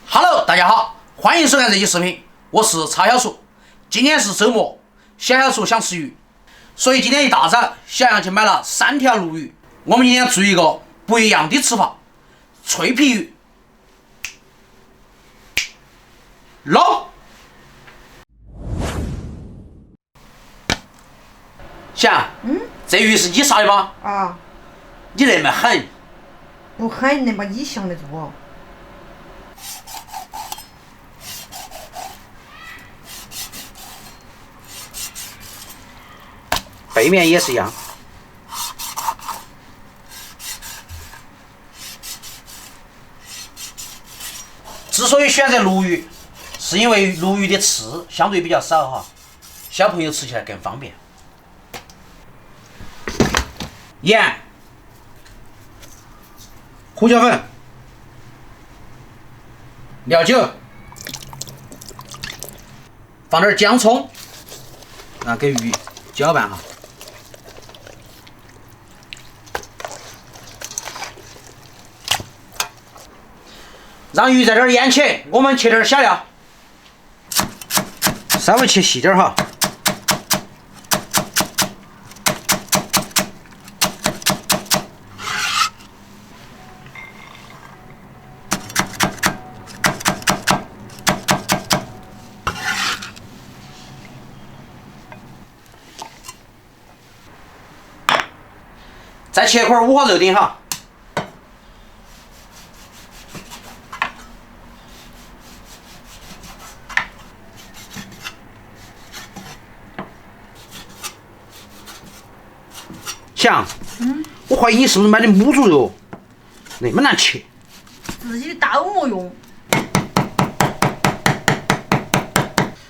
Hello， 大家好，欢迎收看这期视频，我是叉小叔。今天是周末，小叔想吃鱼，所以今天一大早，小杨去买了3条鲈鱼。我们今天做一个不一样的吃法，脆皮鱼。捞！小杨，这鱼是你杀的吗？啊，你那么狠？不狠的嘛，你想得住哦。背面也是一样。之所以选择鲈鱼，是因为鲈鱼的刺相对比较少哈，小朋友吃起来更方便。盐、胡椒粉、料酒，放点姜葱，给鱼搅拌哈。让鱼在这儿腌起，我们切点小料，稍微切细点哈。再切块五花肉丁哈。想，我怀疑你是不是买的母猪肉，那么难切。自己的刀没用。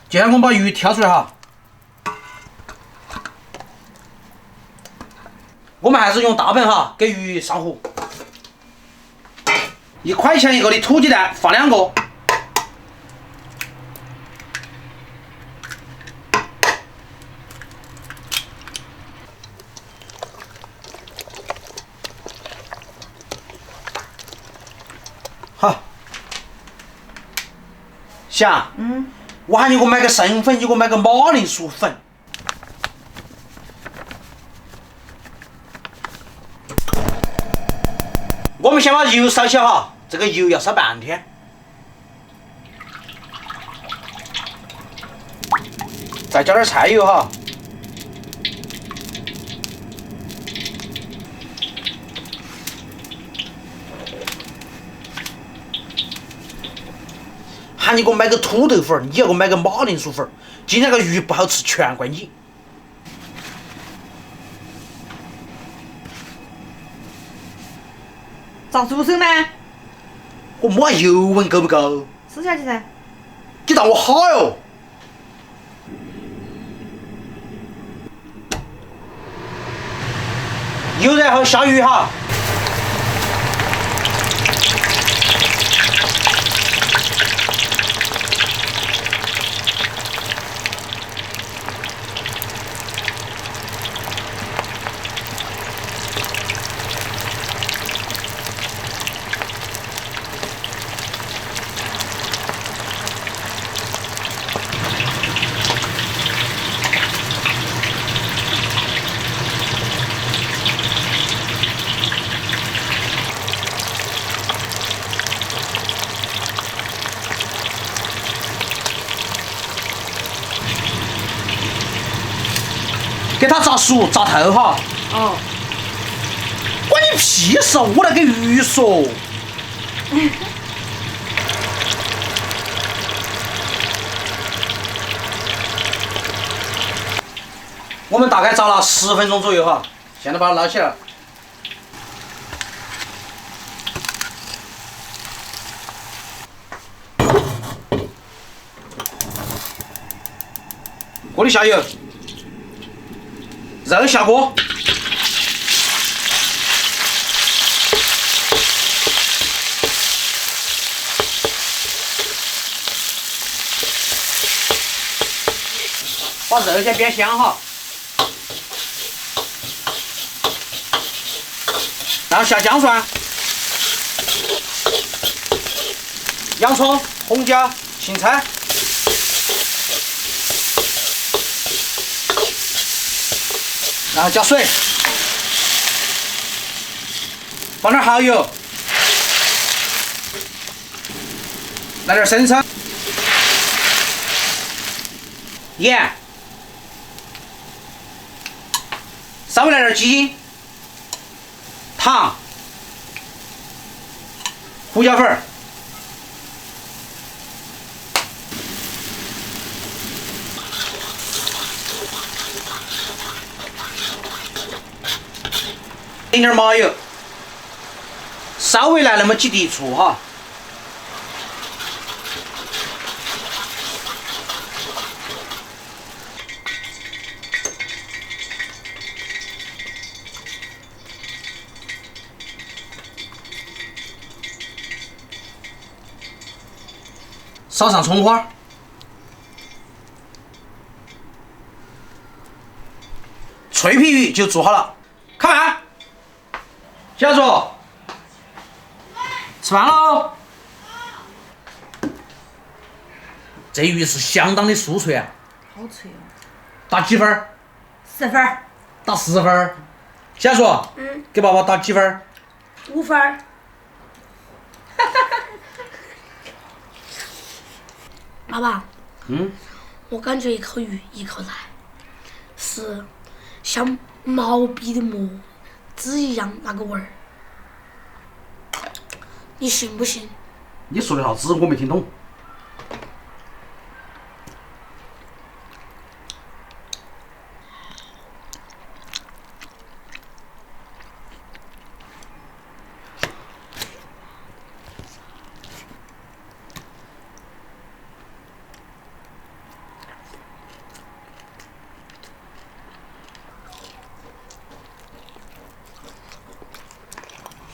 接下来我们把鱼挑出来哈。我们还是用大盆哈，给鱼上糊。1块钱一个的土鸡蛋放2个。好，想，我喊你给我买个生粉，你给我买个马铃薯粉。我们先把油烧起哈，这个油要烧半天。再加点菜油哈。喊你给我买个土豆粉，你要给我买个马铃薯粉。今天这个鱼不好吃，全怪你。咋做手呢？我摸下油温够不够？吃下去噻。你当我哈哟？油然后下鱼哈。给它炸熟炸透哈。哦。关你屁事！我来给鱼说。我们大概炸了10分钟左右哈，现在把它捞起来。锅里下油，肉下锅。把肉先煸香哈，然后下姜蒜，洋葱、红椒、芹菜，然后加水，放点蚝油，来点生抽、盐，稍微来点鸡精、糖、胡椒粉。淋点麻油，稍微来那么几滴醋哈。烧上葱花，脆皮鱼就做好了。开饭，小猪，吃饭喽！这鱼是相当的酥脆啊，好脆哦。打几分儿10分儿。打10分儿。小猪，给爸爸打几分儿5分儿。爸爸，我感觉一口鱼一口菜，是像毛笔的墨汁一样那个味儿，你信不信？你说的啥子？我没听懂。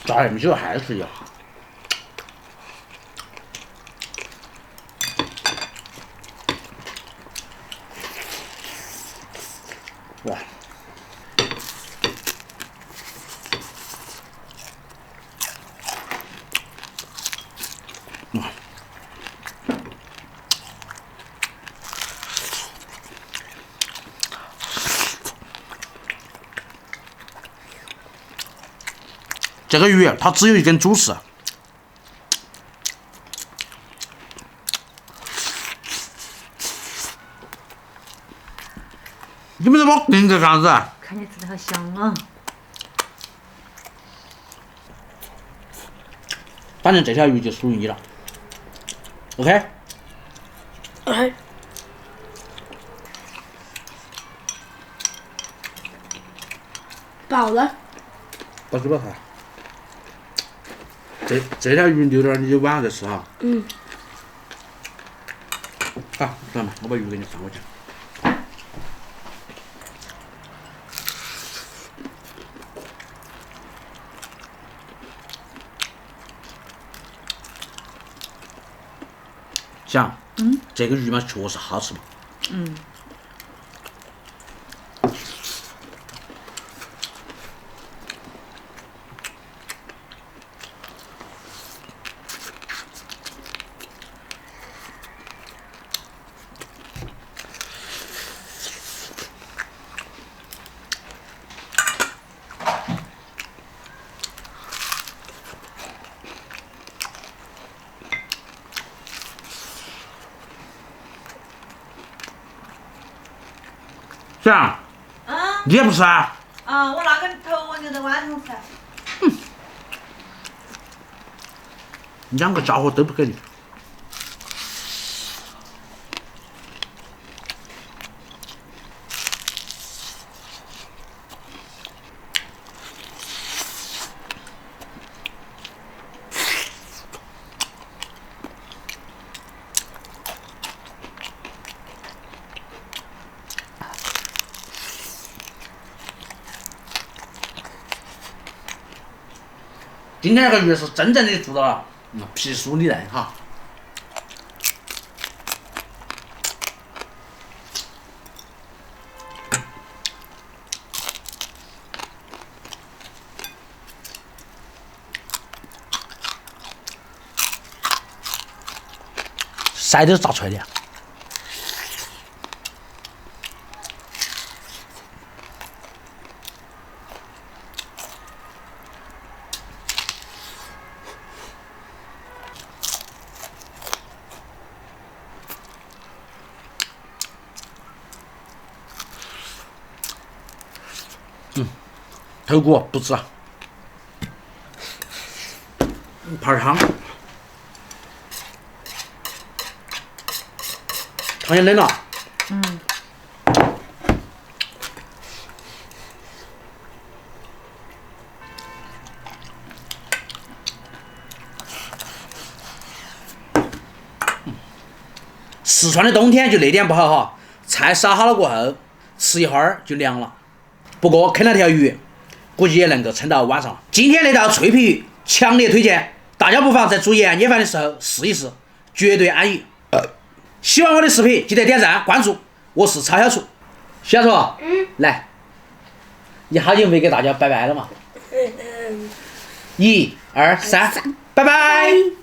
炸那么久还是要。哇！哇！这个鱼它只有一根主食。你们怎么盯着干啥子？看你吃的好香啊！反正这条鱼就属于你了。OK。哎，饱了。不是不是。这条鱼留点，你就晚上再吃哈。好，来嘛，我把鱼给你放过去。想，这个鱼嘛确实好吃嘛。想，你也不吃啊？我那个头我留到晚上吃。两个家伙都不给力。今天这个鱼是真正的做到了皮酥里嫩哈。鳃都是炸出来的。头骨不止啊，泡汤，汤也冷了。四川的冬天就那点不好哈，菜烧好了过后，吃一会儿就凉了。不过啃了条鱼，估计也能够撑到晚上。今天那道脆皮鱼强烈推荐，大家不妨在做年夜饭的时候试一试，绝对安逸。喜欢我的视频，记得点赞关注，我是曹小厨。小厨，来，你好久没给大家拜拜了嘛？1、2、3，拜拜。